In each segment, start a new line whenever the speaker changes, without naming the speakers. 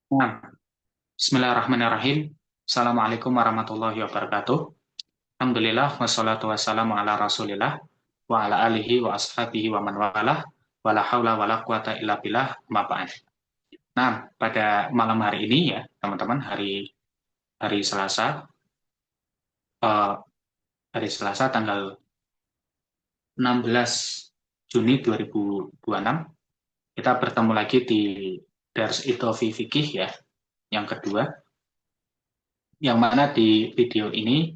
Nah, Bismillahirrahmanirrahim. Assalamualaikum warahmatullahi wabarakatuh. Alhamdulillah, wassalatu wassalamu ala rasulillah, wa ala alihi wa ashabihi wa man walah, wa la hawla wa la quwata illa billah, ma ba'd. Nah, pada malam hari ini ya, teman-teman, hari hari Selasa, eh, hari Selasa tanggal 16 Juni 2026, kita bertemu lagi di Dars Idofi Fikih ya, yang kedua, yang mana di video ini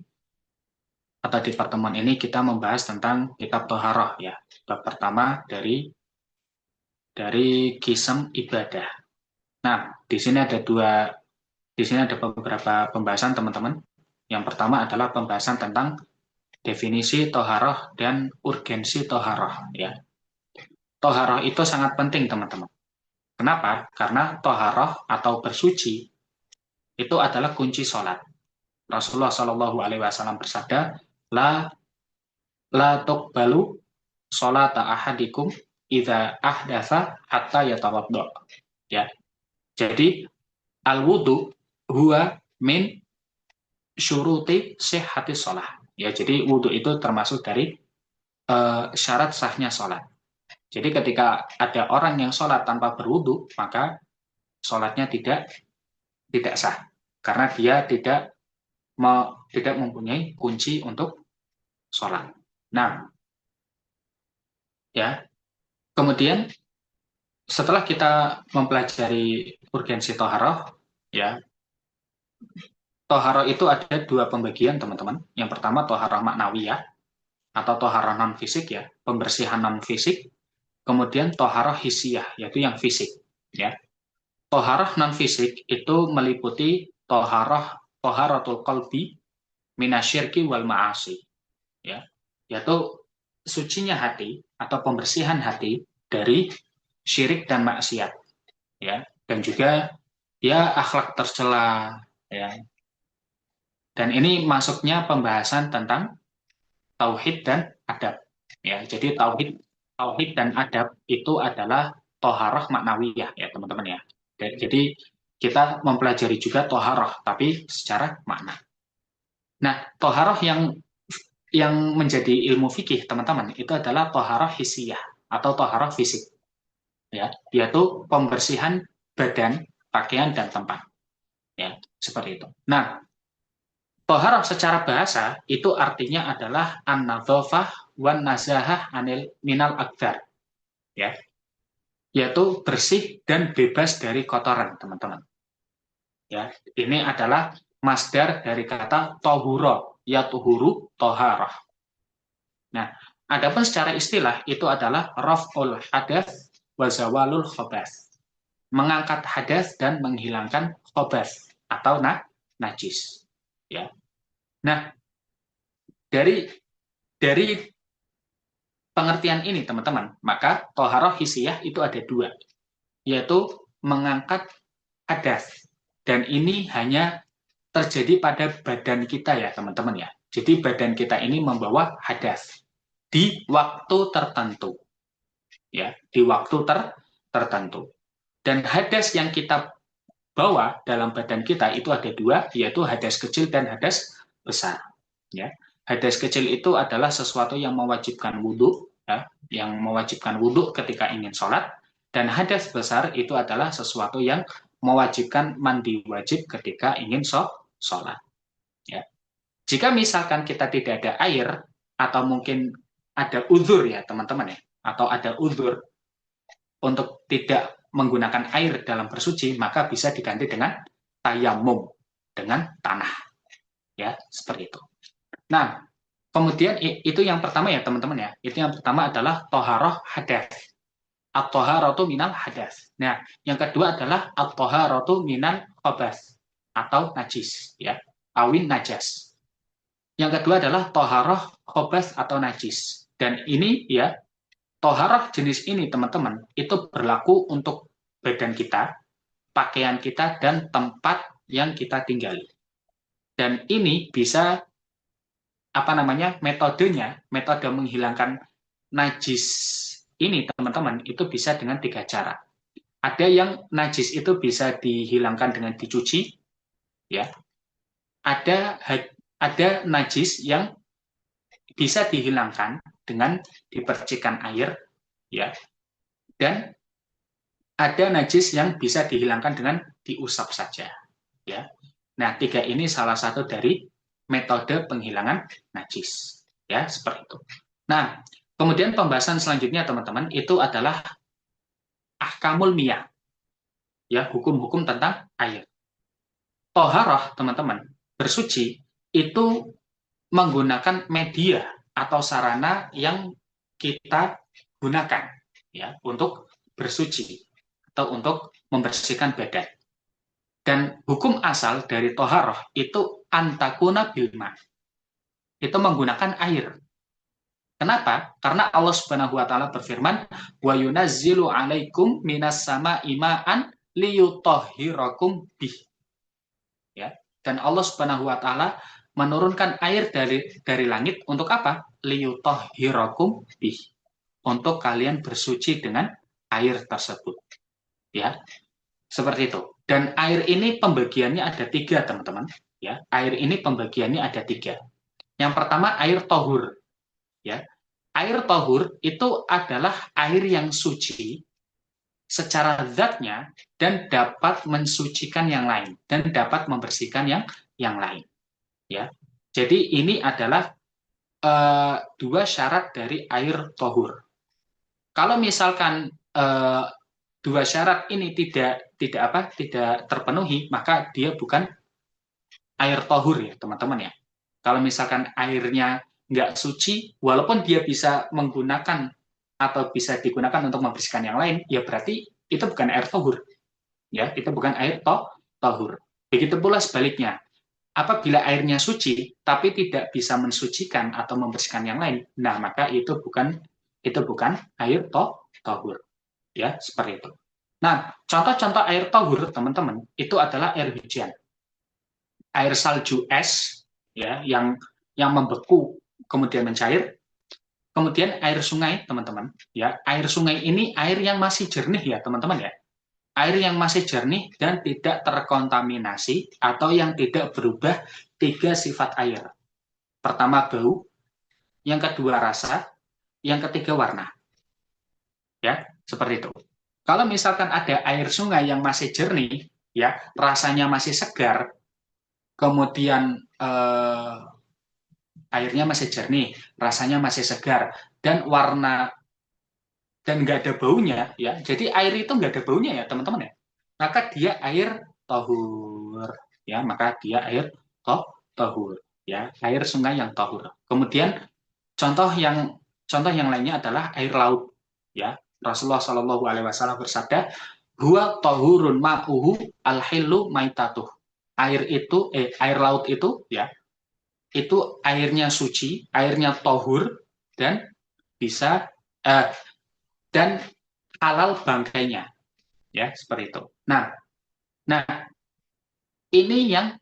atau di pertemuan ini kita membahas tentang kitab Toharoh ya. Bab pertama dari kisem ibadah. Nah, di sini ada beberapa pembahasan teman-teman. Yang pertama adalah pembahasan tentang definisi Toharoh dan urgensi Toharoh ya. Toharoh itu sangat penting teman-teman. Kenapa? Karena Toharoh atau bersuci itu adalah kunci sholat. Rasulullah Shallallahu Alaihi Wasallam bersabda, la tuqbalu sholata ahadikum idza ahdatsa hatta yatawaddo. Ya. Jadi al wudu huwa min syuruti sihhati shalah. Ya, jadi wudu itu termasuk dari syarat sahnya sholat. Jadi ketika ada orang yang sholat tanpa berwudu, maka sholatnya tidak sah karena dia tidak mempunyai kunci untuk sholat. Nah, ya. Kemudian setelah kita mempelajari urgensi toharoh, ya, toharoh itu ada dua pembagian teman-teman. Yang pertama toharoh maknawiyah atau toharoh non fisik ya, pembersihan non fisik. Kemudian toharoh hisiyah yaitu yang fisik. Ya, toharoh non fisik itu meliputi toharotul qalbi minasyirki wal ma'asi. Ya, yaitu sucinya hati atau pembersihan hati dari syirik dan maksiat. Ya, dan juga ya akhlak tercela ya. Dan ini masuknya pembahasan tentang tauhid dan adab. Ya, jadi tauhid dan adab itu adalah toharoh maknawiyah ya teman-teman ya. Jadi kita mempelajari juga toharoh tapi secara makna. Nah, toharoh yang menjadi ilmu fikih teman-teman itu adalah toharoh hisiyah atau toharoh fisik ya, yaitu pembersihan badan, pakaian dan tempat ya, seperti itu. Nah, toharoh secara bahasa itu artinya adalah an-nadzafah wan nazahah anil minal akdar ya, yaitu bersih dan bebas dari kotoran teman-teman ya. Ini adalah masdar dari kata tohuro ya, tuhuru toharoh. Nah, adapun secara istilah itu adalah raf'ul hadath wa zawalul khobath, mengangkat hadas dan menghilangkan khobath atau najis ya. Nah, dari dari pengertian ini teman-teman, maka toharoh hisiyah itu ada dua, yaitu mengangkat hadas. Dan ini hanya terjadi pada badan kita ya teman-teman ya. Jadi badan kita ini membawa hadas di waktu tertentu. Ya, di waktu tertentu. Dan hadas yang kita bawa dalam badan kita itu ada dua, yaitu hadas kecil dan hadas besar. Ya, hadas kecil itu adalah sesuatu yang mewajibkan wudhu, ya, yang mewajibkan wudhu ketika ingin sholat, dan hadas besar itu adalah sesuatu yang mewajibkan mandi wajib ketika ingin sholat. Ya. Jika misalkan kita tidak ada air, atau mungkin ada uzur ya teman-teman ya, atau ada uzur untuk tidak menggunakan air dalam bersuci, maka bisa diganti dengan tayamum, dengan tanah. Ya, seperti itu. Nah, kemudian itu yang pertama ya teman-teman ya. Itu yang pertama adalah toharoh hadas. At-toharatu minal hadas. Nah, yang kedua adalah at-toharatu minal khobas atau najis ya. Awin najas. Yang kedua adalah toharoh khobas atau najis. Dan ini ya, toharoh jenis ini teman-teman itu berlaku untuk badan kita, pakaian kita, dan tempat yang kita tinggali. Dan ini bisa metode menghilangkan najis ini teman-teman itu bisa dengan tiga cara. Ada yang najis itu bisa dihilangkan dengan dicuci, ya. Ada najis yang bisa dihilangkan dengan dipercikan air, ya. Dan ada najis yang bisa dihilangkan dengan diusap saja, ya. Nah, tiga ini salah satu dari metode penghilangan najis, ya, seperti itu. Nah, kemudian pembahasan selanjutnya teman-teman itu adalah ahkamul miyah, ya, hukum-hukum tentang air. Toharoh, teman-teman, bersuci itu menggunakan media atau sarana yang kita gunakan, ya, untuk bersuci atau untuk membersihkan badan. Dan hukum asal dari toharoh itu antakuna bilma, itu menggunakan air. Kenapa? Karena Allah Subhanahu wa taala berfirman, "Wa yunazzilu 'alaikum minas sama'i ma'an liyutahhirakum bih." Ya. Dan Allah Subhanahu wa taala menurunkan air dari langit untuk apa? Liyutahhirakum bih. Untuk kalian bersuci dengan air tersebut. Ya. Seperti itu. Dan air ini pembagiannya ada tiga, teman-teman. Ya, air ini pembagiannya ada tiga. Yang pertama air tohur. Ya, air tohur itu adalah air yang suci secara zatnya dan dapat mensucikan yang lain dan dapat membersihkan yang lain. Ya, jadi ini adalah dua syarat dari air tohur. Kalau misalkan dua syarat ini tidak terpenuhi, maka dia bukan air tohur ya teman-teman ya. Kalau misalkan airnya nggak suci, walaupun dia bisa menggunakan atau bisa digunakan untuk membersihkan yang lain, ya berarti itu bukan air tohur. Ya, itu bukan air tohur. Begitu pula sebaliknya. Apabila airnya suci, tapi tidak bisa mensucikan atau membersihkan yang lain, nah maka itu bukan air tohur. Ya, seperti itu. Nah, contoh-contoh air tohur, teman-teman, itu adalah air hujan. Air salju es, ya, yang membeku kemudian mencair. Kemudian air sungai, teman-teman, ya. Air sungai ini air yang masih jernih ya, teman-teman ya. Air yang masih jernih dan tidak terkontaminasi atau yang tidak berubah tiga sifat air. Pertama bau, yang kedua rasa, yang ketiga warna. Ya, seperti itu. Kalau misalkan ada air sungai yang masih jernih, ya, rasanya masih segar, kemudian airnya masih jernih, rasanya masih segar, dan warna dan nggak ada baunya, ya. Jadi air itu nggak ada baunya ya, teman-teman ya. Maka dia air tohur, ya. Maka dia air tohur, ya. Air sungai yang tohur. Kemudian contoh yang lainnya adalah air laut, ya. Rasulullah Shallallahu Alaihi Wasallam bersabda, "Huwa tohurun ma'uhu al-hillu maitatuh." Air laut itu, ya, itu airnya suci, airnya tohur dan bisa dan halal bangkainya, ya, seperti itu. Nah, ini yang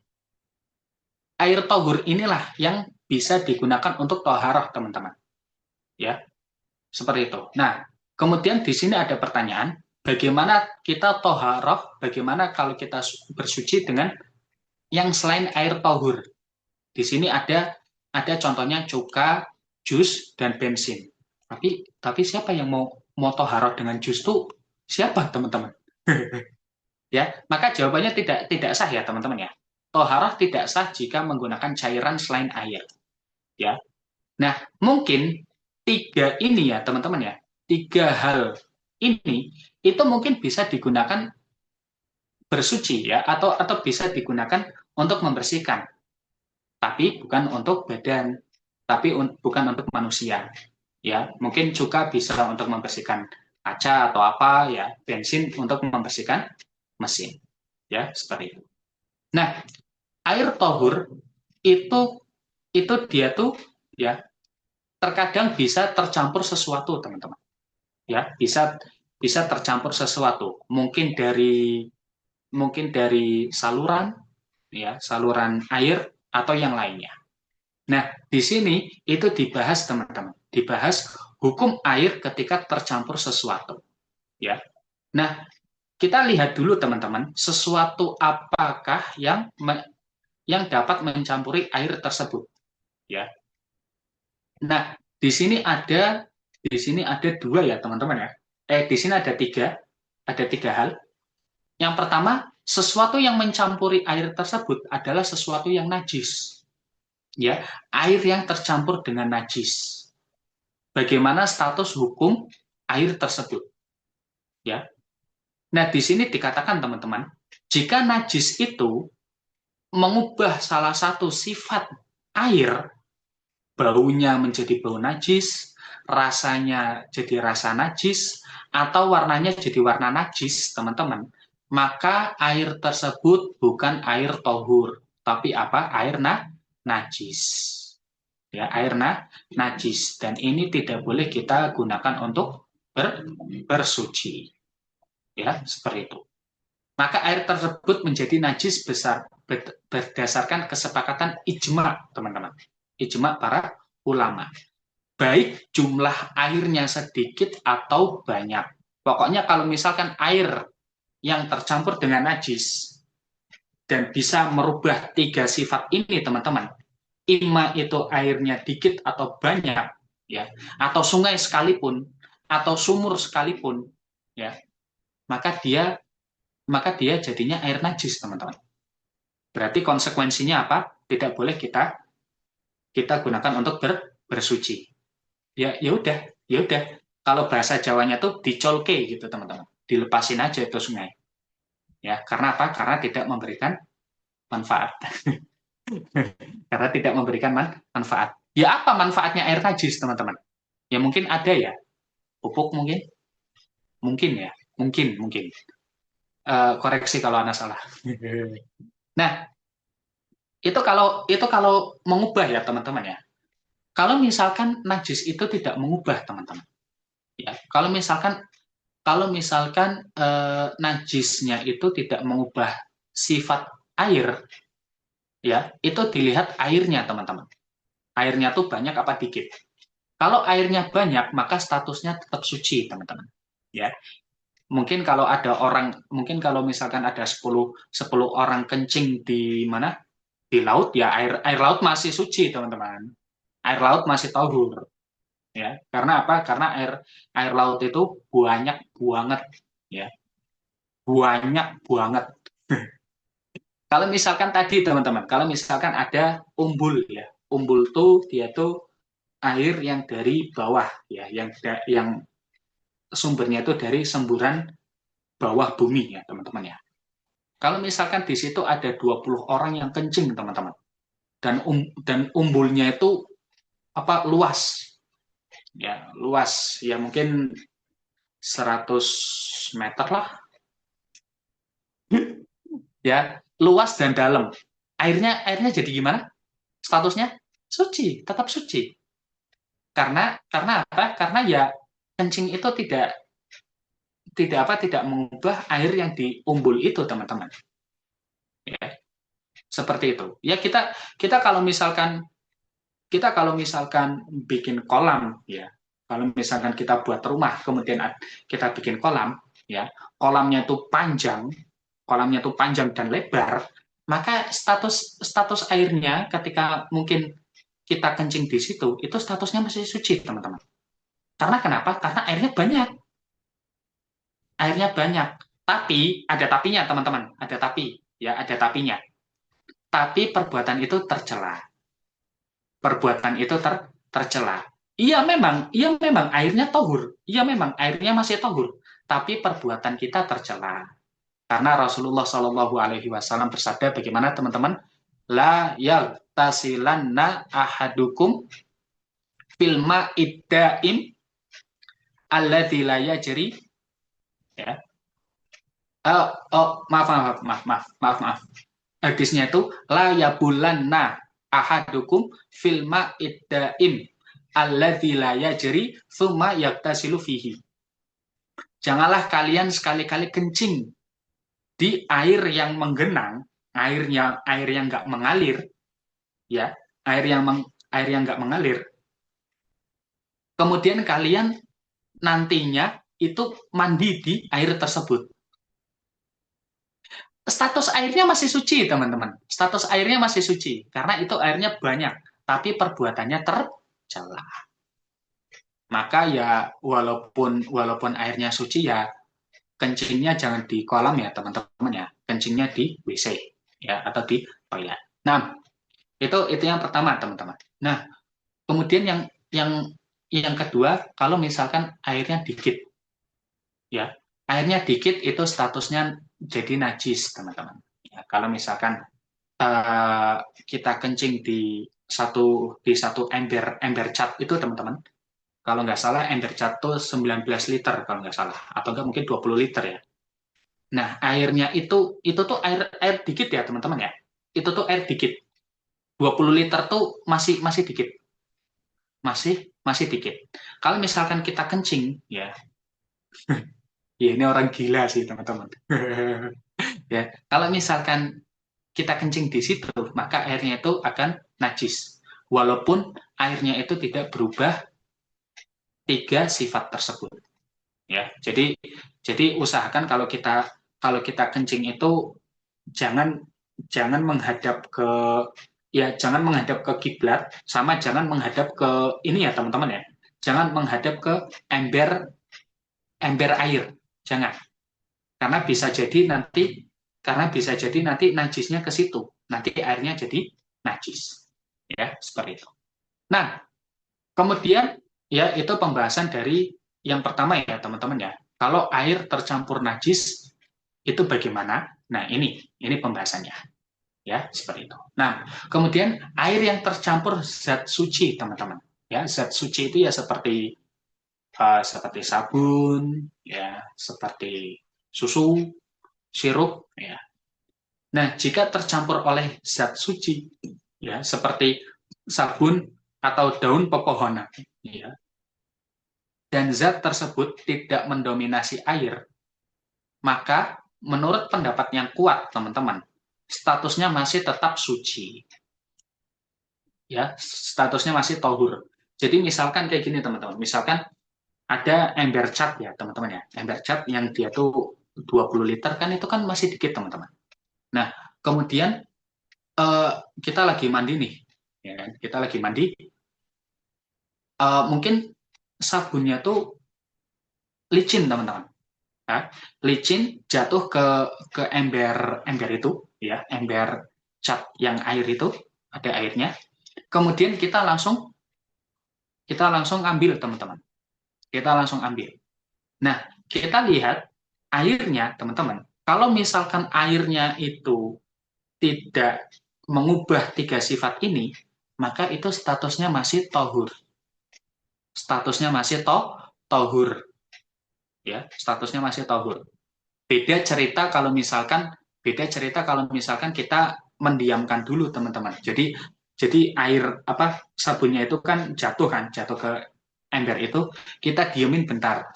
air tohur inilah yang bisa digunakan untuk toharoh, teman-teman, ya, seperti itu. Nah, kemudian di sini ada pertanyaan, bagaimana kita toharoh, bagaimana kalau kita bersuci dengan yang selain air tohur? Di sini ada contohnya cuka, jus, dan bensin. Tapi siapa yang mau toharoh dengan jus tuh? Siapa, teman-teman? Ya, maka jawabannya tidak sah ya, teman-teman ya. Toharoh tidak sah jika menggunakan cairan selain air. Ya. Nah, mungkin tiga ini ya, teman-teman ya. Tiga hal ini itu mungkin bisa digunakan bersuci ya, atau bisa digunakan untuk membersihkan. Tapi bukan untuk badan, tapi bukan untuk manusia. Ya, mungkin cuka bisa untuk membersihkan kaca atau apa ya, bensin untuk membersihkan mesin. Ya, seperti itu. Nah, air tohur itu dia tuh ya terkadang bisa tercampur sesuatu, teman-teman. Ya, bisa tercampur sesuatu. Mungkin dari saluran ya, saluran air atau yang lainnya. Nah, di sini itu dibahas, teman-teman. Dibahas hukum air ketika tercampur sesuatu. Ya. Nah, kita lihat dulu teman-teman, sesuatu apakah yang dapat mencampuri air tersebut, ya. Nah, di sini ada dua ya teman-teman ya. Di sini ada tiga hal. Yang pertama, sesuatu yang mencampuri air tersebut adalah sesuatu yang najis, ya, air yang tercampur dengan najis. Bagaimana status hukum air tersebut, ya? Nah, di sini dikatakan teman-teman, jika najis itu mengubah salah satu sifat air, baunya menjadi bau najis, rasanya jadi rasa najis, atau warnanya jadi warna najis, teman-teman, maka air tersebut bukan air tohur, tapi apa? Air najis. Ya, air najis. Dan ini tidak boleh kita gunakan untuk bersuci. Ya, seperti itu. Maka air tersebut menjadi najis berdasarkan kesepakatan ijma, teman-teman. Ijma para ulama. Baik jumlah airnya sedikit atau banyak. Pokoknya kalau misalkan air yang tercampur dengan najis dan bisa merubah tiga sifat ini, teman-teman. Ima itu airnya dikit atau banyak, ya, atau sungai sekalipun, atau sumur sekalipun, ya, maka dia jadinya air najis, teman-teman. Berarti konsekuensinya apa? Tidak boleh kita gunakan untuk bersuci. Ya udah, ya udah. Kalau bahasa Jawanya tuh dicolke gitu, teman-teman. Dilepasin aja itu sungai. Ya, karena apa? Karena tidak memberikan manfaat. Karena tidak memberikan manfaat. Ya apa manfaatnya air najis, teman-teman? Ya mungkin ada ya. Pupuk mungkin? Mungkin ya. Mungkin. Koreksi kalau Anda salah. Nah, itu kalau mengubah ya, teman-teman ya. Kalau misalkan najis itu tidak mengubah, teman-teman. Ya, kalau misalkan najisnya itu tidak mengubah sifat air, ya, itu dilihat airnya, teman-teman. Airnya tuh banyak apa dikit. Kalau airnya banyak, maka statusnya tetap suci, teman-teman. Ya, mungkin kalau misalkan ada 10 orang kencing di mana? Di laut, ya air laut masih suci, teman-teman. Air laut masih tahur. Ya, karena apa? Karena air laut itu banyak banget, ya. Banyak banget. Kalau misalkan tadi, teman-teman, kalau misalkan ada umbul ya. Umbul tuh dia tuh air yang dari bawah ya, yang sumbernya itu dari semburan bawah bumi ya, teman-teman ya. Kalau misalkan di situ ada 20 orang yang kencing, teman-teman. Dan umbulnya itu apa? Luas. Ya, luas. Ya mungkin 100 meter lah. Ya, luas dan dalam. Airnya jadi gimana? Statusnya suci, tetap suci. Karena apa? Karena ya kencing itu tidak mengubah air yang diumbul itu, teman-teman. Ya, seperti itu. Ya, kita kalau misalkan bikin kolam, ya, kalau misalkan kita buat rumah kemudian kita bikin kolam, ya, kolamnya tuh panjang dan lebar, maka status airnya ketika mungkin kita kencing di situ itu statusnya masih suci, teman-teman. Karena kenapa? Karena airnya banyak. Tapi ada tapinya, teman-teman. Ada tapi, ya, ada tapinya. Tapi perbuatan itu tercela. Perbuatan itu tercela. Iya memang airnya tohur. Iya memang airnya masih tohur. Tapi perbuatan kita tercela. Karena Rasulullah Shallallahu Alaihi Wasallam bersabda, bagaimana teman-teman? La yagtasilanna ahadukum filma iddaim alladzi la yajri, ya. Maaf. Hadisnya itu la yabulanna ahadukum filma iddaim alladzi la yajri tsumma yaktasilu fihi. Janganlah kalian sekali-kali kencing di air yang menggenang, air yang nggak mengalir, ya, air yang nggak mengalir. Kemudian kalian nantinya itu mandi di air tersebut. status airnya masih suci, teman-teman. Status airnya masih suci, karena itu airnya banyak, tapi perbuatannya tercela. Maka ya walaupun walaupun airnya suci ya kencingnya jangan di kolam ya teman-teman ya, kencingnya di WC ya atau di toilet. Nah, itu yang pertama teman-teman. Nah, kemudian yang kedua, kalau misalkan airnya dikit ya, airnya dikit itu statusnya jadi najis teman-teman. Ya, kalau misalkan uh, kita kencing di satu ember ember cat itu teman-teman, kalau nggak salah ember cat tuh 19 liter kalau nggak salah, atau nggak mungkin 20 liter ya. Nah, airnya itu tuh air air dikit ya, teman-teman ya. Itu tuh air dikit. 20 liter tuh masih masih dikit. Masih masih dikit. Kalau misalkan kita kencing ya, ya ini orang gila sih, teman-teman. Ya, kalau misalkan kita kencing di situ, maka airnya itu akan najis. Walaupun airnya itu tidak berubah tiga sifat tersebut. Ya, jadi usahakan kalau kita kencing itu jangan jangan menghadap ke jangan menghadap ke kiblat, sama jangan menghadap ke ini ya teman-teman ya, jangan menghadap ke ember ember air, jangan, karena bisa jadi nanti karena bisa jadi nanti najisnya ke situ, nanti airnya jadi najis, ya seperti itu. Nah, kemudian ya itu pembahasan dari yang pertama ya teman-teman ya, kalau air tercampur najis itu bagaimana. Nah, ini pembahasannya ya seperti itu. Nah, kemudian air yang tercampur zat suci teman-teman, ya zat suci itu ya seperti sabun, ya seperti susu, sirup, ya. Nah, jika tercampur oleh zat suci, ya seperti sabun atau daun pepohonan, ya, dan zat tersebut tidak mendominasi air, maka menurut pendapat yang kuat teman-teman, statusnya masih tetap suci, ya statusnya masih tohur. Jadi misalkan kayak gini teman-teman, misalkan ada ember cat ya teman-teman ya, ember cat yang dia tuh 20 liter kan, itu kan masih dikit teman-teman. Nah, kemudian kita lagi mandi nih, ya kan? Kita lagi mandi, mungkin sabunnya tuh licin teman-teman, ya. Licin jatuh ke ember ember itu, ya ember cat yang air itu ada airnya. Kemudian kita langsung ambil teman-teman, kita langsung ambil. Nah, kita lihat airnya, teman-teman. Kalau misalkan airnya itu tidak mengubah tiga sifat ini, maka itu statusnya masih tohur. Statusnya masih tohur. Ya, statusnya masih tohur. Beda cerita kalau misalkan kita mendiamkan dulu, teman-teman. Jadi air apa sabunnya itu kan jatuh ke ember itu, kita diemin bentar,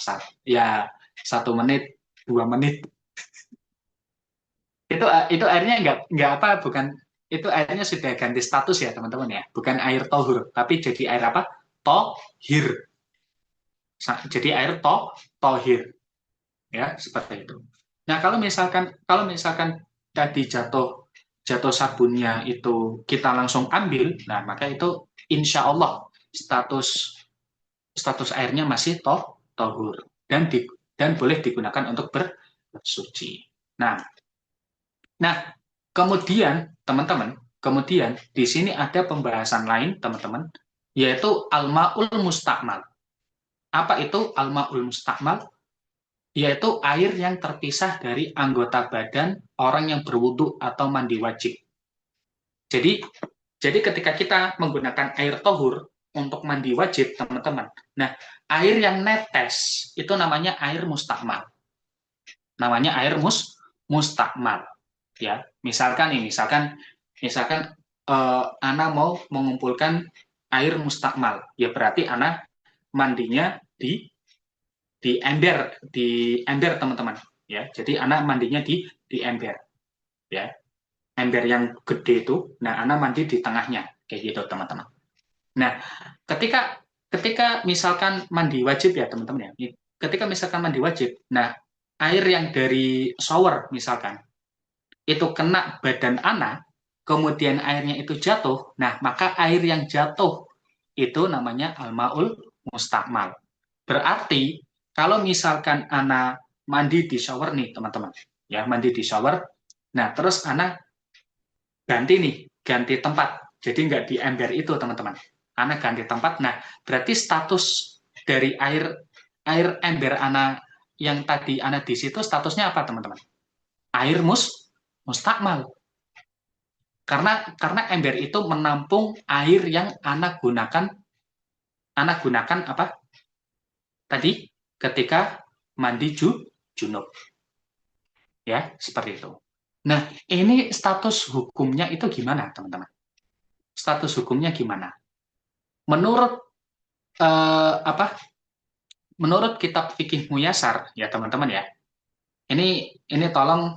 ya 1 menit 2 menit, itu airnya nggak apa, bukan, itu airnya sudah ganti status ya teman-teman ya, bukan air tohur tapi jadi air apa, tohir, jadi air tohir, ya seperti itu. Nah, kalau misalkan tadi jatuh jatuh sabunnya itu kita langsung ambil, nah maka itu insya Allah status status airnya masih tohur, dan boleh digunakan untuk bersuci. Nah, nah kemudian teman-teman, kemudian di sini ada pembahasan lain teman-teman, yaitu al-ma'ul mustakmal. Apa itu al-ma'ul mustakmal? Yaitu air yang terpisah dari anggota badan orang yang berwudu atau mandi wajib. Jadi jadi ketika kita menggunakan air tohur untuk mandi wajib, teman-teman. Nah, air yang netes itu namanya air mustakmal. Namanya air mustakmal. Ya, misalkan Ana mau mengumpulkan air mustakmal, ya berarti Ana mandinya di ember teman-teman. Ya, jadi Ana mandinya di ember. Ya, ember yang gede itu, nah Ana mandi di tengahnya, kayak gitu teman-teman. Nah, ketika ketika misalkan mandi wajib ya teman-teman ya, ketika misalkan mandi wajib, nah air yang dari shower misalkan, itu kena badan anak, kemudian airnya itu jatuh, nah maka air yang jatuh itu namanya al-ma'ul mustakmal. Berarti kalau misalkan anak mandi di shower nih teman-teman, ya mandi di shower, nah terus anak ganti nih, ganti tempat, jadi nggak di ember itu teman-teman, anak ganti tempat, nah berarti status dari air ember anak yang tadi anak di situ statusnya apa teman-teman? Air mustakmal. Karena ember itu menampung air yang anak gunakan apa tadi ketika mandi junub, ya seperti itu. Nah, ini status hukumnya itu gimana, teman-teman? Status hukumnya gimana? Menurut apa? Menurut kitab fikih Muyasar, ya teman-teman ya. Ini tolong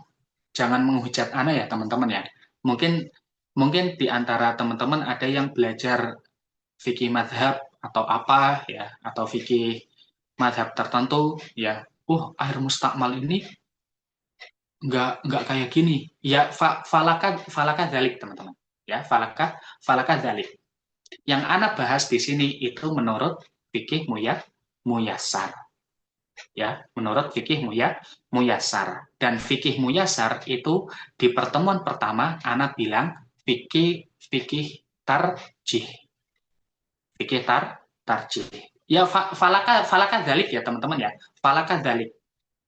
jangan menghujat ana ya, teman-teman ya. Mungkin mungkin di antara teman-teman ada yang belajar fikih madhab atau apa ya, atau fikih madhab tertentu ya. Air mustakmal ini nggak kayak gini. Ya, falaka dalik teman-teman. Ya, falaka dalik. Yang anak bahas di sini itu menurut fikih muyasar. Ya, menurut fikih muyasar. Dan fikih muyasar itu di pertemuan pertama anak bilang fikih fikih tarjih. Fikih tarjih. Ya, falaka dalik ya teman-teman ya. Falaka dalik.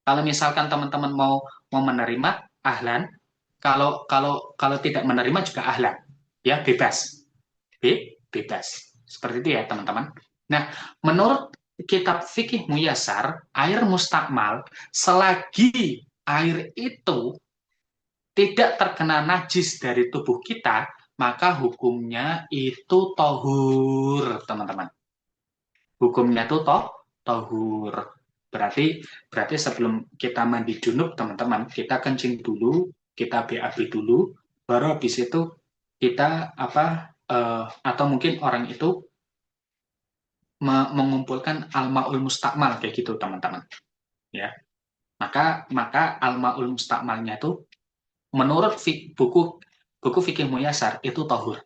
Kalau misalkan teman-teman mau menerima ahlan, kalau tidak menerima juga ahlan, ya bebas, bebas. Seperti itu ya teman-teman. Nah, menurut kitab fikih muyasar, air mustakmal selagi air itu tidak terkena najis dari tubuh kita, maka hukumnya itu tohur, teman-teman. Hukumnya itu tohur. Berarti sebelum kita mandi junub, teman-teman, kita kencing dulu, kita BAB dulu, baru habis itu kita atau mungkin orang itu mengumpulkan al-ma'ul mustakmal kayak gitu, teman-teman. Ya. Maka al-ma'ul mustakmalnya itu menurut buku fikih Muyasar itu tohur.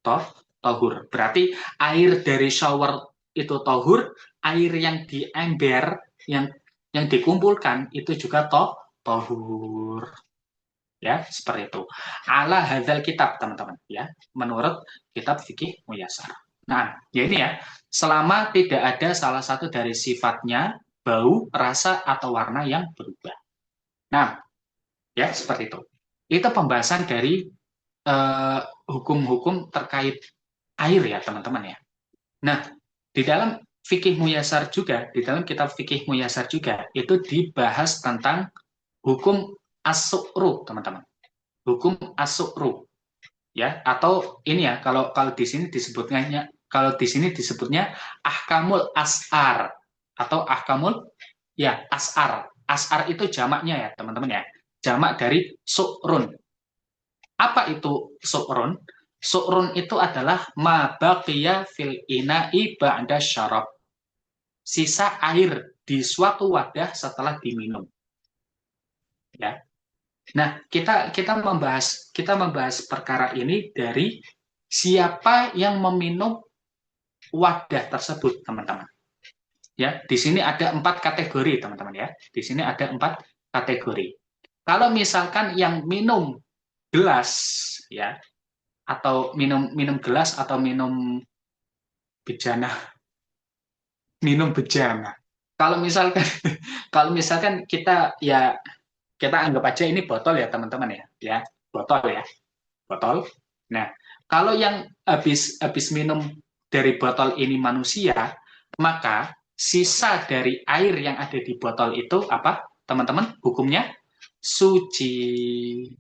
Tohur. Berarti air dari shower itu tohur, air yang di ember yang dikumpulkan itu juga tohur. Ya, seperti itu. Ala hadzal kitab, teman-teman, ya. Menurut kitab fikih Muyasar. Nah, ya ini ya, selama tidak ada salah satu dari sifatnya, bau, rasa, atau warna yang berubah. Nah, ya seperti itu. Itu pembahasan dari hukum-hukum terkait air ya teman-teman ya. Nah, di dalam fikih muyasar juga, di dalam kitab fikih muyasar juga itu dibahas tentang hukum as-su'ru, teman-teman. Hukum as-su'ru ya, atau ini ya kalau di sini disebutnya ahkamul as'ar atau ahkamul ya as'ar. As'ar itu jamaknya ya, teman-teman ya. Jamak dari su'run. Apa itu su'run? Su'run itu adalah ma baqiya fil ina'i ba'da syarab. Sisa air di suatu wadah setelah diminum. Ya. Nah, kita membahas perkara ini dari siapa yang meminum wadah tersebut, teman-teman. Ya, di sini ada 4 kategori, teman-teman ya. Di sini ada 4 kategori. Kalau misalkan yang minum gelas ya, atau minum gelas atau bejana minum bejana. Kalau misalkan kalau misalkan kita anggap aja ini botol ya teman-teman ya botol ya botol. Nah, kalau yang habis minum dari botol ini manusia, maka sisa dari air yang ada di botol itu apa teman-teman? Hukumnya suci.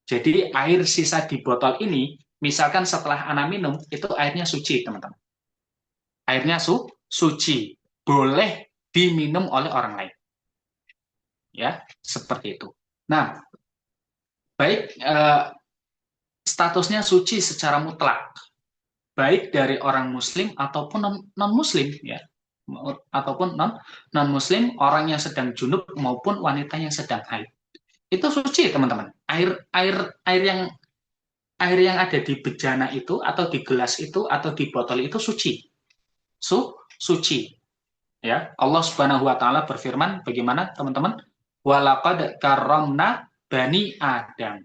Jadi air sisa di botol ini, misalkan setelah anak minum, itu airnya suci, teman-teman. Airnya suci. Boleh diminum oleh orang lain. Ya, seperti itu. Nah, baik statusnya suci secara mutlak. Baik dari orang muslim ataupun non-muslim ya. Ataupun non-muslim, orang yang sedang junub maupun wanita yang sedang haid. itu suci, teman-teman. Air yang ada di bejana itu atau di gelas itu atau di botol itu suci. Suci. Ya, Allah Subhanahu wa taala berfirman bagaimana, teman-teman? Walaqad karramna bani Adam.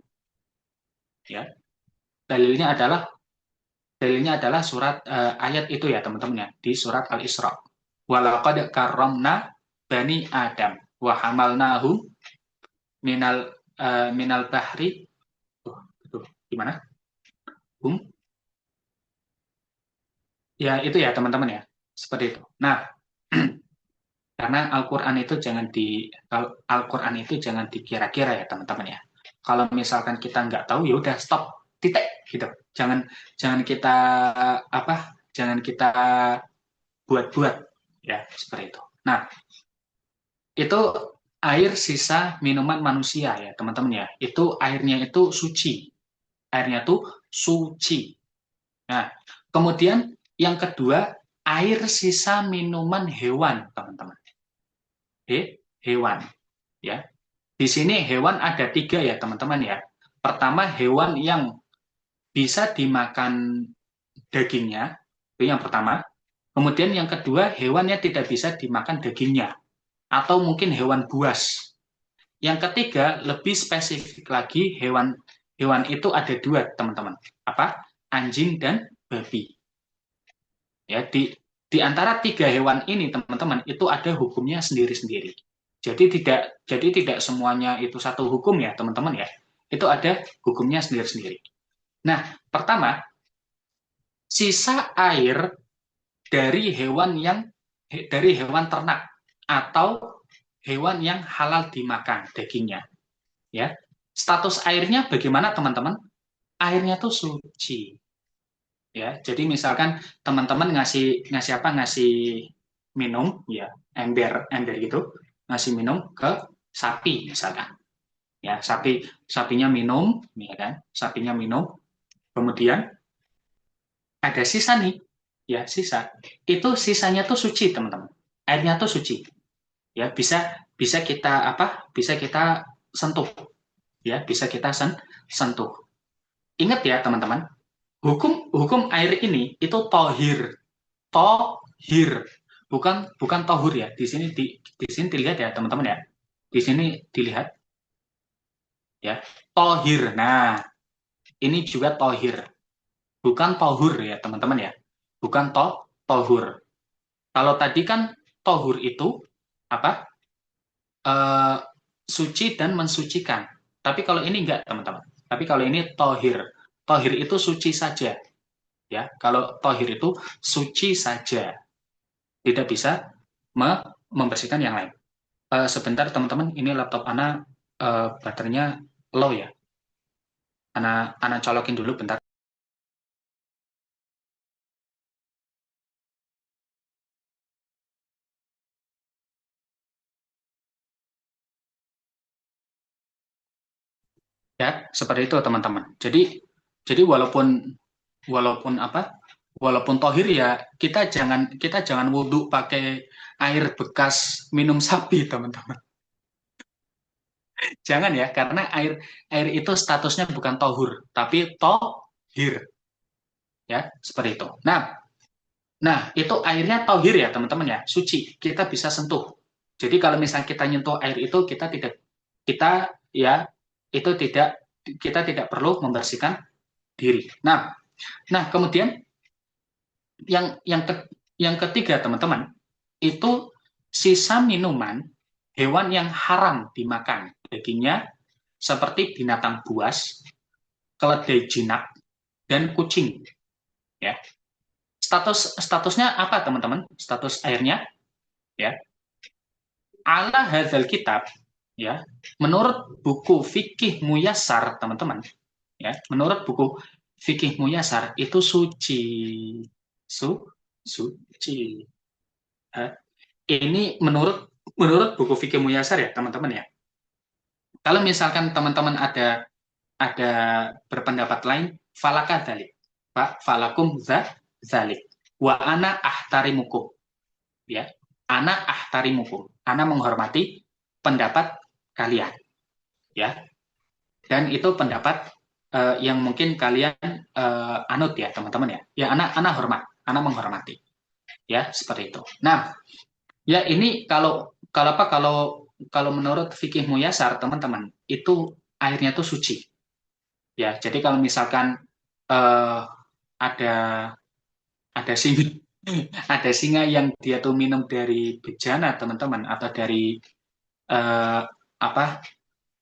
Ya. Dalilnya adalah surat ayat itu ya, teman-teman ya, di surat Al-Isra. Walaqad karramna bani Adam wa hamalnahum minal bahri. Itu gimana? Ya, itu ya, teman-teman ya. Seperti itu. Nah, karena Al-Qur'an itu jangan dikira-kira ya, teman-teman ya. Kalau misalkan kita nggak tahu, ya udah stop, titik gitu. Jangan jangan kita apa? Jangan kita buat-buat ya, seperti itu. Nah, itu air sisa minuman manusia ya, teman-teman ya. Itu airnya itu suci. Airnya tuh suci. Nah, kemudian yang kedua, air sisa minuman hewan, teman-teman. Hewan, ya. Di sini hewan ada 3 ya, teman-teman ya. Pertama, hewan yang bisa dimakan dagingnya, itu yang pertama. Kemudian yang kedua, hewan yang tidak bisa dimakan dagingnya, atau mungkin hewan buas. Yang ketiga, lebih spesifik lagi, hewan itu ada 2, teman-teman. Apa? Anjing dan babi. Ya, di antara 3 hewan ini, teman-teman, itu ada hukumnya sendiri-sendiri. Jadi tidak semuanya itu satu hukum ya, teman-teman ya. Itu ada hukumnya sendiri-sendiri. Nah, pertama, sisa air dari hewan ternak atau hewan yang halal dimakan dagingnya, ya. Status airnya bagaimana, teman-teman? Airnya tuh suci. Ya, jadi misalkan teman-teman ngasih minum ya, ember gitu, ngasih minum ke sapi misalkan. Ya, sapinya minum, ya kan? Sapinya minum, kemudian ada sisa nih, ya, sisa. Itu sisanya tuh suci, teman-teman. Airnya tuh suci. Ya, bisa bisa kita Bisa kita sentuh, ya, bisa kita sentuh. Ingat ya, teman-teman, hukum hukum air ini itu tohir, tohir, bukan bukan tohur ya. Di sini dilihat ya, teman-teman ya. Di sini dilihat ya, tohir. Nah, ini juga tohir, bukan tohur ya, teman-teman ya. Bukan tohur. Kalau tadi kan tohur itu apa? Eh, Suci dan mensucikan. Tapi kalau ini enggak, teman-teman. Tapi kalau ini tohir. Tohir itu suci saja. Ya, kalau tohir itu suci saja, tidak bisa membersihkan yang lain. Sebentar, teman-teman, ini laptop Ana baterainya low ya. Ana colokin dulu bentar. Ya, seperti itu, teman-teman. Jadi walaupun walaupun apa? Walaupun tohir ya, kita jangan wudhu pakai air bekas minum sapi, teman-teman. Jangan ya, karena air air itu statusnya bukan tohur, tapi tohir. Ya, seperti itu. Nah, itu airnya tauhir ya, teman-teman ya, suci. Kita bisa sentuh. Jadi kalau misalnya kita nyentuh air itu, kita ya itu tidak kita tidak perlu membersihkan diri. Nah, kemudian yang yang ke, yang ketiga, teman-teman, itu sisa minuman hewan yang haram dimakan dagingnya, seperti binatang buas, keledai jinak, dan kucing. Ya, statusnya apa, teman-teman? Status airnya, ya, ala hadzal kitab, ya, menurut buku fikih Muyassar, teman-teman, ya, menurut buku fikih Muyassar itu suci. Suci. Ya. Ini menurut buku fikih Muyassar ya, teman-teman ya. Kalau misalkan teman-teman ada berpendapat lain, falaka dzalik. Pak, falakum dzalik. Wa ana ahtarimukum. Ya. Ana ahtarimukum. Ana menghormati pendapat kalian. ya. Dan itu pendapat yang mungkin kalian anut ya teman-teman ya. Ya anak hormat, anak menghormati. Ya, seperti itu. Nah, ya ini kalau menurut fikih muyasar teman-teman, itu airnya tuh suci. Ya, jadi kalau misalkan eh, ada singa ada singa yang dia tuh minum dari bejana teman-teman atau dari eh, apa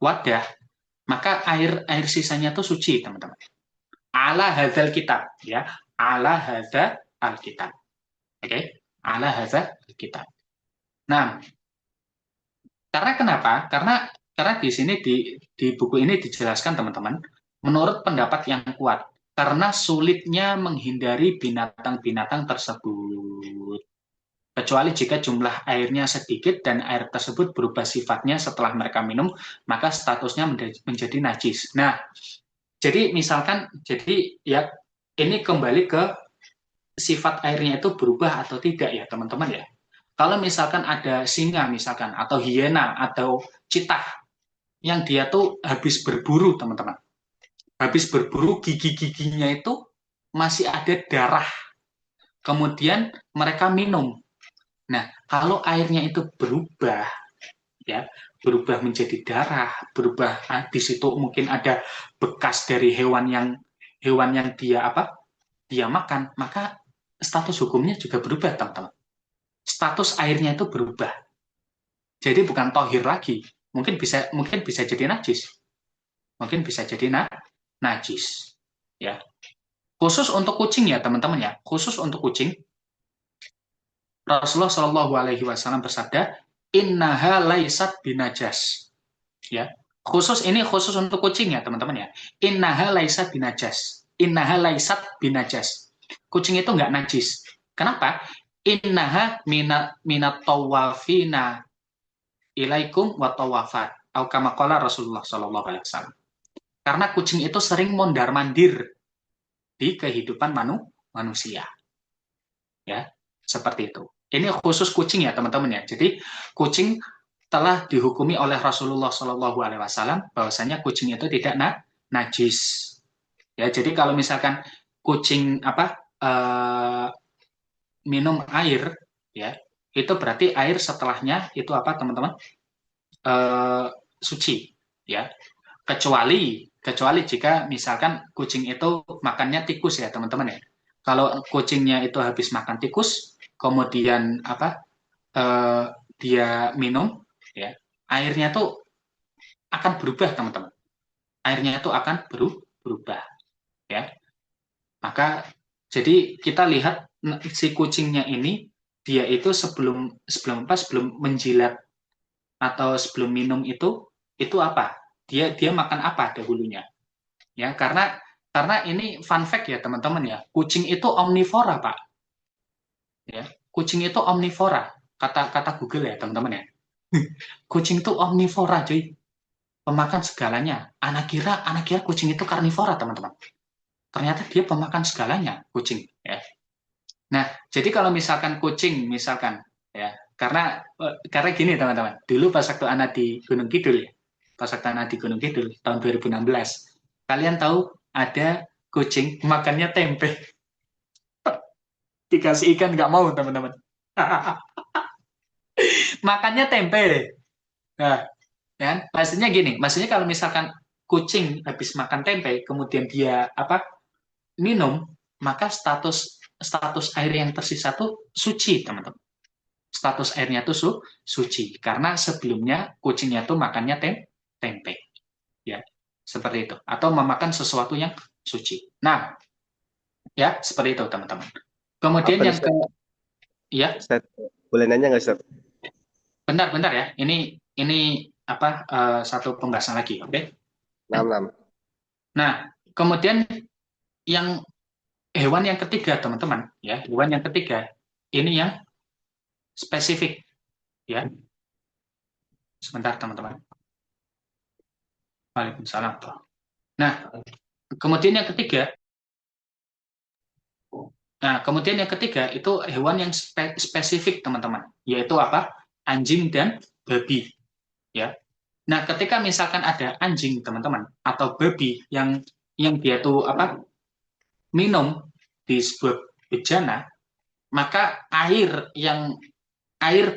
wadah, maka air air sisanya tuh suci teman-teman. Ala hadzal kitab ya, ala hadza alkitab. Oke, ala hadza alkitab. Nah, karena kenapa? Karena di sini di buku ini dijelaskan teman-teman, menurut pendapat yang kuat, karena sulitnya menghindari binatang-binatang tersebut. Kecuali jika jumlah airnya sedikit dan air tersebut berubah sifatnya setelah mereka minum, maka statusnya menjadi najis. Nah, jadi misalkan, jadi ya ini kembali ke sifat airnya itu berubah atau tidak ya teman-teman ya. Kalau misalkan ada singa misalkan, atau hiena, atau citah, yang dia tuh habis berburu teman-teman. Habis berburu gigi-giginya itu masih ada darah. Kemudian mereka minum. Nah, kalau airnya itu berubah, ya, berubah menjadi darah, berubah di situ mungkin ada bekas dari hewan yang dia dia makan, maka status hukumnya juga berubah, teman-teman. Status airnya itu berubah. Jadi bukan tohir lagi, mungkin bisa jadi najis, mungkin bisa jadi najis, ya. Khusus untuk kucing ya teman-teman ya, khusus untuk kucing, Rasulullah Shallallahu Alaihi Wasallam bersabda, innaha laisat binajas, ya. Khusus untuk kucing ya teman-teman ya, innaha laisat binajas, innaha laisat binajas. Kucing itu nggak najis. Kenapa? Innaha minat tawafina ilaikum wa tawafat. Au kama qala Rasulullah Shallallahu Alaihi Wasallam. Karena kucing itu sering mondar-mandir di kehidupan manusia. Ya, seperti itu. Ini khusus kucing ya, teman-teman ya. Jadi, kucing telah dihukumi oleh Rasulullah Shallallahu alaihi wasallam bahwasanya kucing itu tidak najis. Ya, jadi kalau misalkan kucing minum air ya, itu berarti air setelahnya itu apa, teman-teman? Suci, ya. Kecuali jika misalkan kucing itu makannya tikus ya teman-teman ya. Kalau kucingnya itu habis makan tikus, kemudian eh, dia minum, ya airnya tuh akan berubah teman-teman. Airnya itu akan berubah, ya. Maka jadi kita lihat si kucingnya ini dia itu sebelum menjilat atau sebelum minum itu apa? Dia makan apa dahulunya? Ya, karena ini fun fact ya teman-teman ya. Kucing itu omnivora, Pak. Ya, kucing itu omnivora. Kata Google ya, teman-teman ya. Kucing itu omnivora, cuy. Pemakan segalanya. Anak kira kucing itu karnivora, teman-teman. Ternyata dia pemakan segalanya, kucing, ya. Nah, jadi kalau misalkan kucing misalkan ya, karena gini teman-teman. Dulu pas waktu anak di Gunung Kidul ya. Pas waktu anak di Gunung Kidul tahun 2016. Kalian tahu ada kucing makannya tempe. Dikasih ikan nggak mau teman-teman. Makannya tempe. Nah, kan? Maksudnya kalau misalkan kucing habis makan tempe, kemudian dia minum, maka status status air yang tersisa tuh suci, teman-teman. Status airnya tuh suci, karena sebelumnya kucingnya tuh makannya tempe, ya, seperti itu, atau memakan sesuatu yang suci. Nah, ya seperti itu, teman-teman. Kemudian
Apa nih,
yang ke,
Ustaz?
ya,
Ustaz, boleh nanya nggak, Ustaz?
bentar-bentar ya. Ini satu pembahasan lagi, oke?
Nam.
Nah, kemudian yang hewan yang ketiga, teman-teman, ya, hewan yang ketiga ini yang spesifik, ya. Sebentar, teman-teman. Waalaikumsalam. Nah, kemudian yang ketiga, kemudian yang ketiga itu hewan yang spesifik, teman-teman, yaitu apa? Anjing dan babi, ya. Nah, ketika misalkan ada anjing, teman-teman, atau babi yang dia tuh apa minum di sebuah bejana, maka air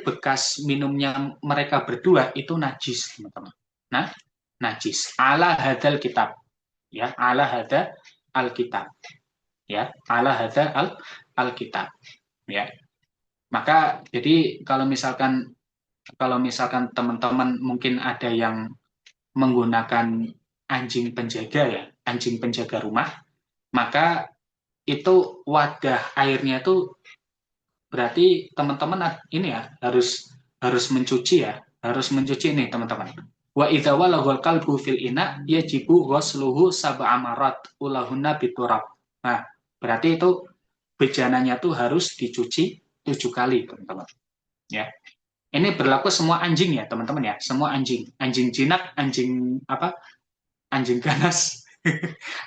bekas minumnya mereka berdua itu najis, teman-teman. Nah, najis. Ala hadal kitab, ya, ala hada alkitab, ya, ala hada alkitab, ya. Maka jadi kalau misalkan teman-teman mungkin ada yang menggunakan anjing penjaga ya, anjing penjaga rumah, maka itu wadah airnya itu berarti teman-teman ini ya harus harus mencuci ya, harus mencuci ini teman-teman. Wa idza walaghal qalbu fil ina yajibu ghusluhu sab'a marat ulahunna biturab. Nah, berarti itu bejananya tuh harus dicuci 7 kali, teman-teman. Ya. Ini berlaku semua anjing ya, teman-teman ya. Semua anjing, anjing jinak, anjing apa? Anjing ganas,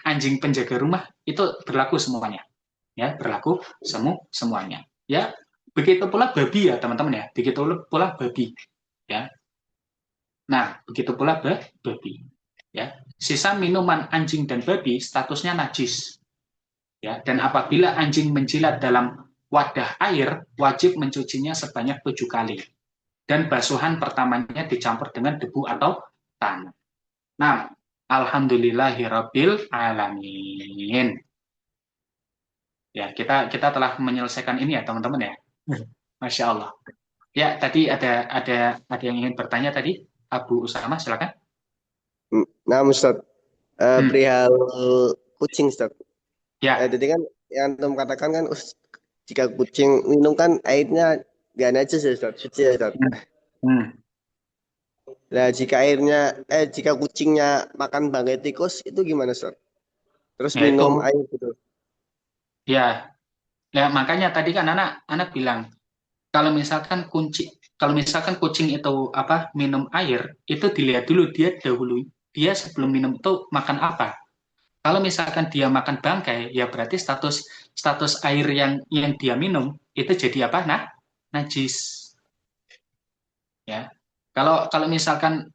anjing penjaga rumah itu berlaku semuanya. Ya, berlaku semuanya. Ya, begitu pula babi ya, teman-teman ya. Begitu pula babi, ya. Nah, begitu pula babi, ya. Sisa minuman anjing dan babi statusnya najis, ya. Dan apabila anjing menjilat dalam wadah air, wajib mencucinya sebanyak 7 kali. Dan basuhan pertamanya dicampur dengan debu atau tanah. Nah, alhamdulillahirabbil alamin. Ya, kita telah menyelesaikan ini ya, teman-teman ya. Masya Allah. Ya, tadi ada yang ingin bertanya tadi, Abu Usama, silakan.
Nah, Ustaz,
Hmm.
perihal kucing, Ustaz.
Ya.
Jadi kan yang antum katakan kan, jika kucing minum kan airnya gak najis ya, Ustaz, suci ya, Ustaz.
Hmm. Hmm.
Nah, jika kucingnya makan bangkai tikus itu gimana, Ustaz? Terus
Ya itu,
minum air gitu.
ya, ya makanya tadi kan anak bilang kalau misalkan kucing itu apa minum air itu dilihat dulu dia sebelum minum itu makan apa. Kalau misalkan dia makan bangkai, ya berarti status status air yang dia minum itu jadi apa? Nah, najis. Ya. Kalau misalkan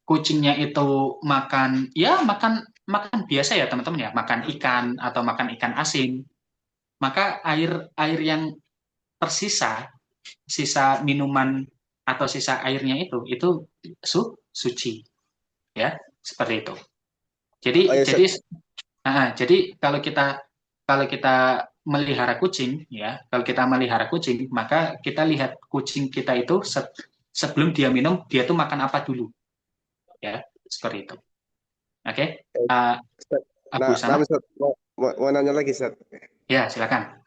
kucingnya itu makan ya makan makan biasa ya teman-teman ya, makan ikan atau makan ikan asin, maka air air yang tersisa, sisa minuman atau sisa airnya itu suci ya, seperti itu. Jadi
Oh ya,
jadi
Ustaz.
jadi kalau kita melihara kucing ya, kalau kita melihara kucing, maka kita lihat kucing kita itu sebelum dia minum, dia tuh makan apa dulu ya, seperti itu. Oke, Uh,
Ustaz.
Abu
Nah,
sama?
Ustaz, mau nanya lagi, Ustaz.
Ya, silakan.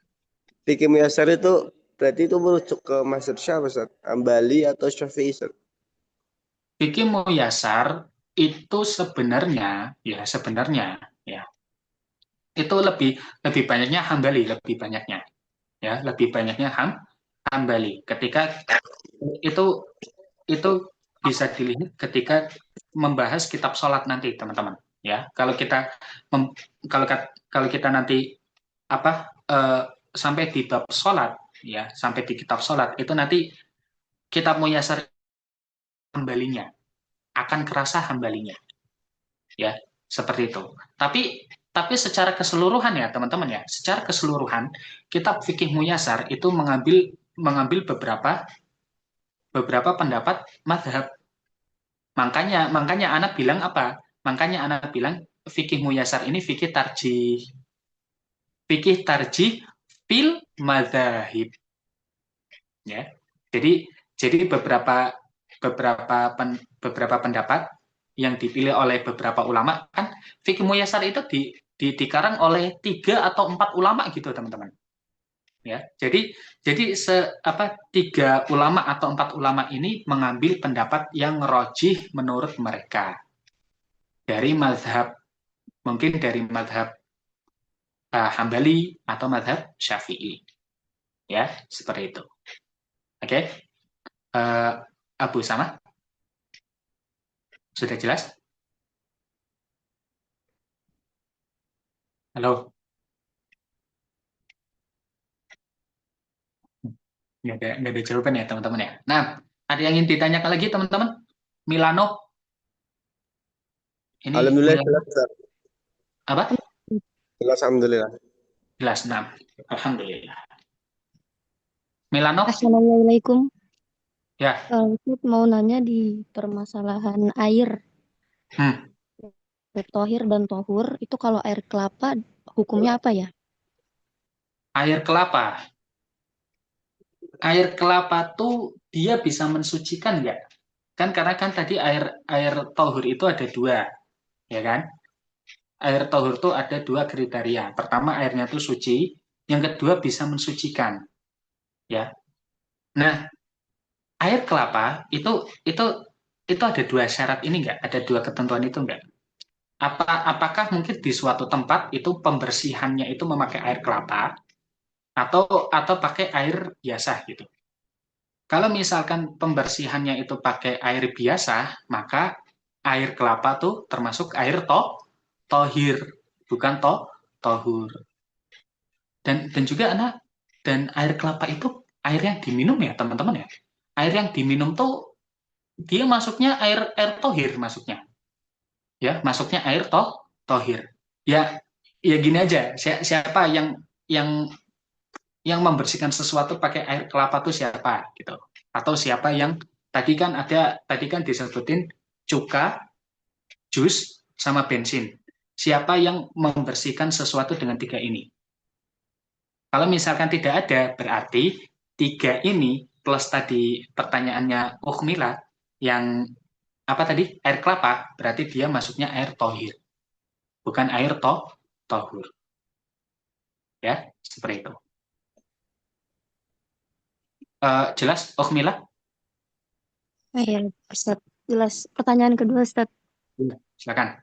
Fikih Muyassar itu berarti itu merujuk ke mazhab Syafi'i, Ustaz? Ambali atau Syafi'i, Ustaz?
Fikih Muyasar itu sebenarnya ya itu lebih lebih banyaknya Hambali, lebih banyaknya ya, lebih banyaknya Hambali. Ketika itu itu bisa dilihat ketika membahas kitab sholat nanti, teman-teman. Ya, mem- kalau kalau kita nanti apa sampai di bab sholat, ya, sampai di kitab sholat itu nanti kitab Muyasar Hambalinya akan kerasa Hambalinya, ya, seperti itu. Tapi secara keseluruhan ya, teman-teman ya, secara keseluruhan kitab fikih Muyasar itu mengambil mengambil beberapa beberapa pendapat madhab. Makanya makanya anak bilang apa? Makanya anak bilang fikih muyasar ini fikih tarjih fil madzhab, ya. Jadi beberapa pendapat yang dipilih oleh beberapa ulama kan fikih muyasar itu dikarang oleh 3 atau 4 ulama gitu, teman-teman. Ya. Jadi 3 ulama atau 4 ulama ini mengambil pendapat yang rojih menurut mereka dari mazhab, mungkin dari mazhab Hambali atau mazhab Syafi'i, ya, seperti itu. Oke, uh, Abu sama sudah jelas? Halo, nggak ada jawaban ya, teman-teman ya. Nah, ada yang ingin ditanyakan lagi, teman-teman? Milano, ini
Alhamdulillah jelas,
Milano
Ustaz.
apa?
Jelas, alhamdulillah.
Jelas, 6. Alhamdulillah. Milano,
Assalamualaikum.
ya.
Ustaz mau nanya di permasalahan air,
Hmm.
tohir dan tohur, itu kalau air kelapa hukumnya apa ya?
Air kelapa. Air kelapa tuh dia bisa mensucikan nggak? Kan karena kan tadi air air tohur itu ada dua, ya kan? Air tohur tuh ada dua kriteria. Pertama airnya tuh suci, yang kedua bisa mensucikan, ya. Nah, air kelapa itu ada dua syarat ini nggak? Ada dua ketentuan itu nggak? Apakah mungkin di suatu tempat itu pembersihannya itu memakai air kelapa atau pakai air biasa gitu? Kalau misalkan pembersihannya itu pakai air biasa, maka air kelapa tuh termasuk air tohir, bukan tohur. Dan juga anak dan air kelapa itu air yang diminum ya teman-teman ya. Air yang diminum tuh dia masuknya air air tohir masuknya, ya masuknya air tohir. Ya ya gini aja, siapa yang yang membersihkan sesuatu pakai air kelapa tuh siapa gitu? Atau siapa yang tadi kan disebutin cuka, jus, sama bensin. Siapa yang membersihkan sesuatu dengan tiga ini? Kalau misalkan tidak ada, berarti tiga ini plus tadi pertanyaannya Ukmila yang apa tadi? Air kelapa, berarti dia masuknya air tohir, bukan air tohur. Ya, seperti itu. Jelas, Ukmila?
Ya, Ustaz. Jelas. Pertanyaan kedua, Ustaz.
Silakan.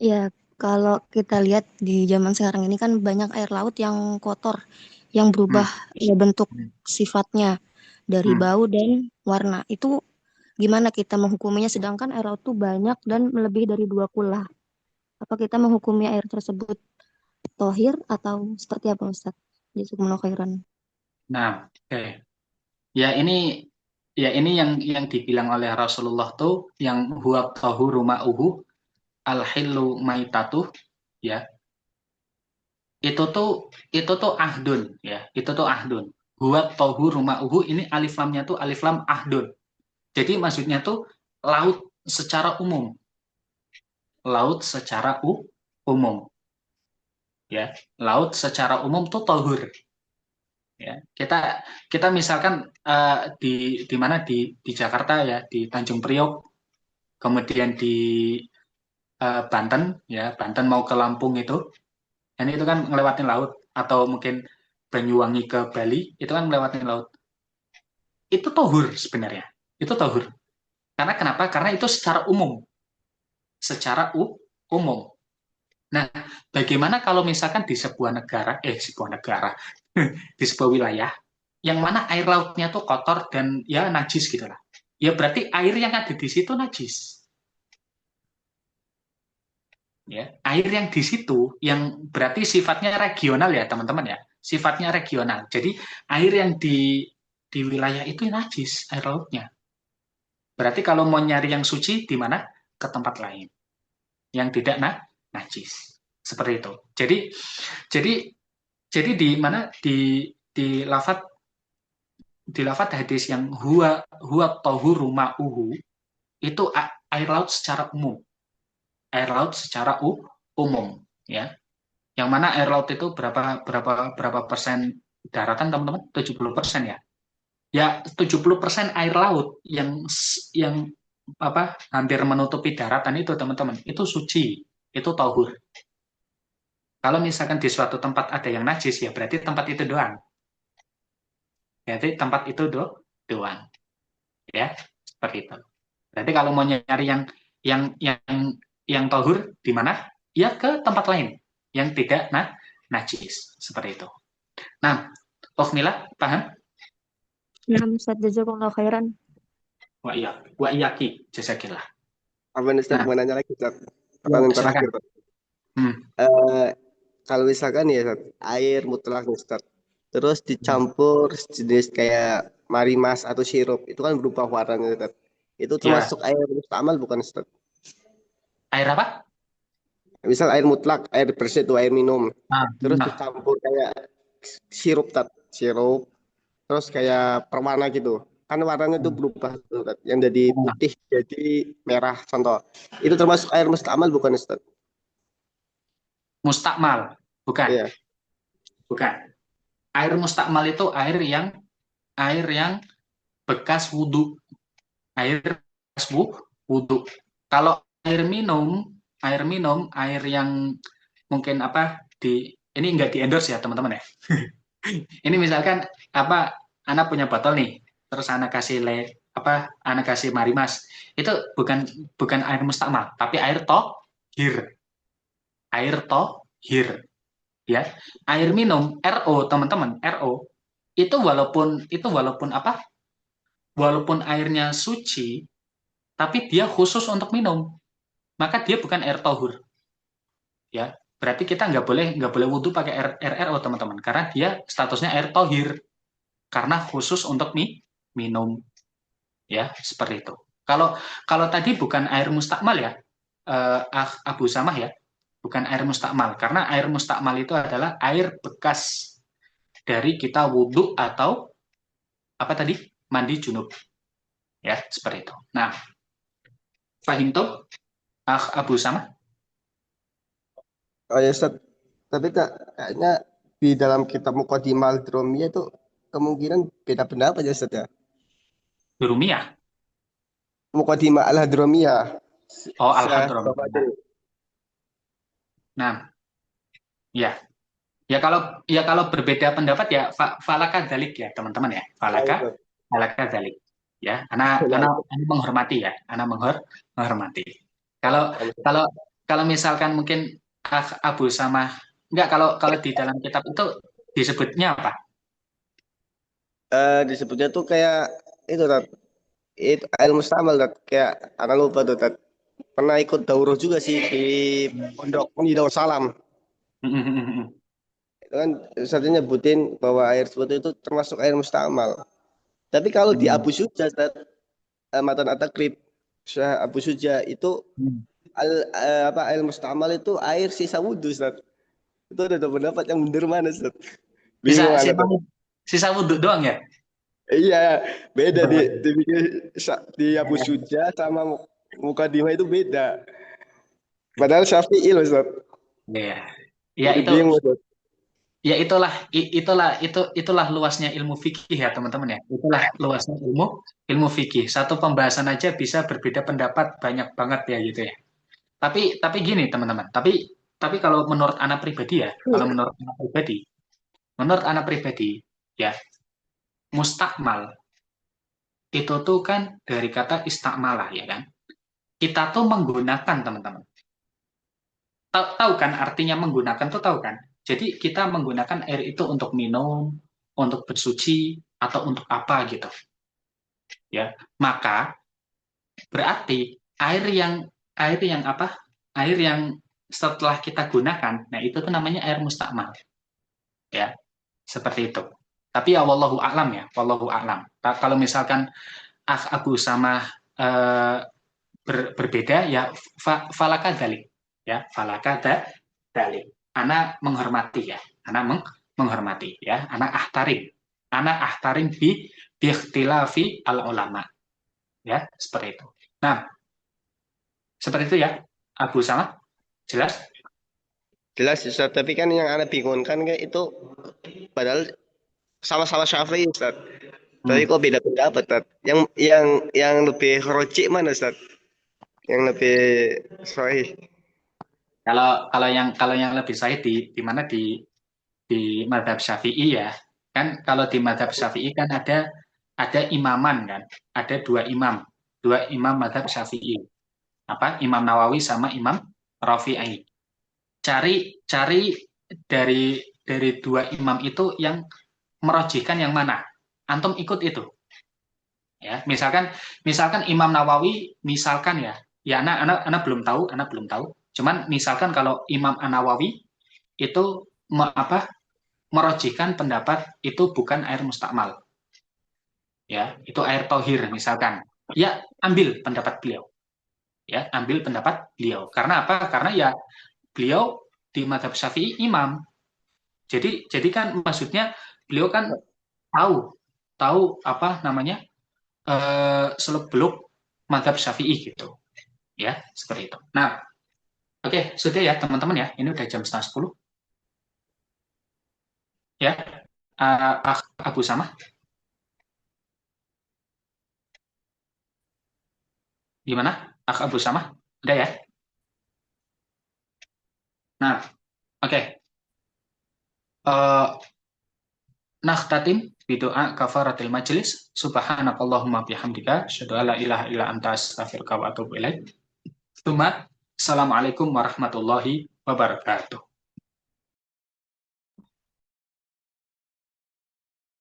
Ya, kalau kita lihat di zaman sekarang ini kan banyak air laut yang kotor, yang berubah
Hmm.
ya bentuk
Hmm.
sifatnya dari
Hmm.
bau dan warna. Itu gimana kita menghukuminya sedangkan air laut itu banyak dan melebihi dari 2 kula? Apa kita menghukumi air tersebut tohir atau seperti apa Ustaz? Jazakumullah khairan.
Nah, oke. Ya ini yang dibilang oleh Rasulullah tuh yang huwa tahuru ma'uhu al-hillu maitatuh, ya. Itu tuh ahdun, ya. Itu tuh ahdun. Huwa tahuru ma'uhu ini alif lamnya tuh alif lam ahdun. Jadi maksudnya tuh laut secara umum. Laut secara umum, ya. Laut secara umum tuh tahur, ya. Kita misalkan di mana di Jakarta ya, di Tanjung Priok, kemudian di Banten, ya Banten mau ke Lampung ini itu kan ngelewatin laut, atau mungkin Banyuwangi ke Bali itu kan ngelewatin laut. Itu tohur sebenarnya, itu tohur. Karena kenapa? Karena itu secara umum, secara umum. Nah, bagaimana kalau misalkan di sebuah negara, di sebuah wilayah yang mana air lautnya tuh kotor dan ya najis gitu lah. Ya berarti air yang ada di situ najis. Ya, air yang di situ yang berarti sifatnya regional ya teman-teman ya, sifatnya regional. Jadi air yang di wilayah itu najis air lautnya. Berarti kalau mau nyari yang suci di mana? Ke tempat lain yang tidak najis. Seperti itu. Jadi jadi di mana di lafat hadis yang huwa tahuru ma'uhu itu air laut secara umum. Air laut secara umum, ya. Yang mana air laut itu berapa persen daratan teman-teman? 70% ya. Ya 70% air laut yang apa hampir menutupi daratan itu teman-teman, itu suci, itu tauhur. Kalau misalkan di suatu tempat ada yang najis ya berarti tempat itu doang. Berarti tempat itu doang, ya. Seperti itu. Berarti kalau mau nyari yang yang yang tauhur di mana? Ya ke tempat lain yang tidak najis, seperti itu. Nah, Mila, paham?
Nah, Ustaz jazakumullah khairan.
Wa iyaki, jazakillah.
Apa nih, Ustaz?
Nah,
Mau nanya lagi, Ustaz.
ya,
Pertanyaan
silakan.
terakhir, Ustaz.
Hmm.
Kalau misalkan ya, Ustaz, air mutlak nih, Ustaz. Terus dicampur jenis kayak marimas atau sirup, itu kan berubah warnanya, Ustaz. itu
Ya,
termasuk air mustamal bukan Ustaz?
air apa?
Misal air mutlak, air bersih itu air minum.
Nah,
Terus
nah,
dicampur kayak sirup, sirup. Terus kayak perwarna gitu. Kan warnanya itu berubah tuh, Tat. Yang jadi
nah,
putih jadi merah contoh. Itu termasuk air mustamal bukan Ustaz?
mustakmal, bukan,
Iya.
bukan. Air mustakmal itu air yang bekas wudhu, air bekas wudhu. Kalau air yang mungkin apa ini nggak di endorse ya teman-teman ya. Ini misalkan apa, anak punya botol nih, terus anak kasih anak kasih Marimas, itu bukan bukan air mustakmal, tapi air tohir ya. Air minum RO teman-teman, RO itu walaupun apa, walaupun airnya suci, tapi dia khusus untuk minum, maka dia bukan air tohur ya. Berarti kita nggak boleh wudhu pakai RO teman-teman, karena dia statusnya air tohir karena khusus untuk minum ya, seperti itu. Kalau kalau tadi bukan air mustakmal ya, Abu Samah ya, bukan air mustakmal, karena air mustakmal itu adalah air bekas dari kita wudhu atau apa tadi, mandi junub ya, seperti itu. Nah, fahim tuh Abu Samah.
Oh ya Ustaz. Tapi kayaknya di dalam kitab Muqaddimah Al-Dromiyah itu kemungkinan beda pendapat ya Ustaz ya.
Durumiyah.
Muqaddimah Al-Hadromiyah.
Oh,
Syekh
alhamdulillah.
Bawadil.
Nah, ya. Ya kalau berbeda pendapat ya falaka dalik ya teman-teman ya.
Ya,
Falaka
Ustaz.
falaka dalik. Ya, anak menghormati ya, anak menghormati. Kalau kalau kalau misalkan mungkin Abu sama enggak, kalau kalau di dalam kitab itu disebutnya apa?
Disebutnya tuh kayak itu Tat. Itu air mustamal Tat. Kayak anak lupa tuh Tat. Pernah ikut daurah juga sih di pondok di Darussalam. Itu kan satunya nyebutin bahwa air tersebut itu termasuk air mustamal. Tapi kalau di Abu Suja, Tat, Matan At-Takrib, Syekh Abu Suja itu apa air mustamal itu air sisa wudhu, Ustaz. Itu ada pendapat yang bener mana, Ustaz?
Sisa
Bingung
sisa
anak tuh.
sisa wudhu doang ya?
Iya, beda di Abu Suja sama Mukadimah itu beda. Padahal Syafi'i loh, Ustaz.
Iya. Ya
Jadi
itu
bingung, Ustaz.
ya itulah luasnya ilmu fikih ya teman-teman ya. Itulah luasnya ilmu fikih. Satu pembahasan aja bisa berbeda pendapat banyak banget ya gitu ya. Tapi gini teman-teman. Tapi kalau menurut anak pribadi ya, menurut anak pribadi ya, mustakmal itu tuh kan dari kata istakmalah ya kan. Kita tuh menggunakan teman-teman. Tahu kan artinya menggunakan tuh, tahu kan? Jadi kita menggunakan air itu untuk minum, untuk bersuci, atau untuk apa gitu ya. Maka berarti air yang apa? Air yang setelah kita gunakan, nah itu tuh namanya air mustakmal ya. Seperti itu. Tapi ya wallahu a'lam ya, wallahu a'lam. Kalau misalkan aku sama eh, berbeda ya, falaka dalik ya, falaka dalik. Anak menghormati ya, anak menghormati ya, anak ahtarim bi ikhtilafi al ulama ya, seperti itu. Nah, seperti itu ya, Abu Sama, jelas?
Jelas, Ustaz. Tapi kan yang anak bingung kan kayak itu padahal sama-sama Syafi'i, Ustaz. Tapi
Hmm.
kok beda pendapat, Ustaz? Yang lebih rojik mana, Ustaz? Yang lebih sahih.
Kalau yang lebih sahih di mana, di madhab Syafi'i ya. Kan kalau di madhab Syafi'i kan ada imaman kan, ada dua imam madhab Syafi'i. Apa? Imam Nawawi sama Imam Rafi'i. Cari dari dua imam itu yang merojihkan yang mana. Antum ikut itu. Ya, misalkan Imam Nawawi, misalkan ya anak belum tahu. Cuman misalkan kalau Imam An-Nawawi itu merojihkan pendapat itu bukan air mustakmal, ya, itu air tohir misalkan. ya ambil pendapat beliau. Ya, ambil pendapat beliau. Karena apa? Karena ya beliau di mazhab Syafi'i imam. Jadi kan maksudnya beliau kan tahu apa namanya seluk-beluk mazhab Syafi'i gitu. Ya, seperti itu. Nah, oke, sudah ya teman-teman ya. Ini udah jam 9:30. Ya, Abu Sama, gimana? Abu Sama, udah ya? Nah, oke. Eh, Nakhtatim bidoa kafaratil majlis. Subhanakallahumma bihamdika asyhadu an la ilaha illa anta astaghfiruka wa atubu ilaik. Assalamualaikum warahmatullahi wabarakatuh.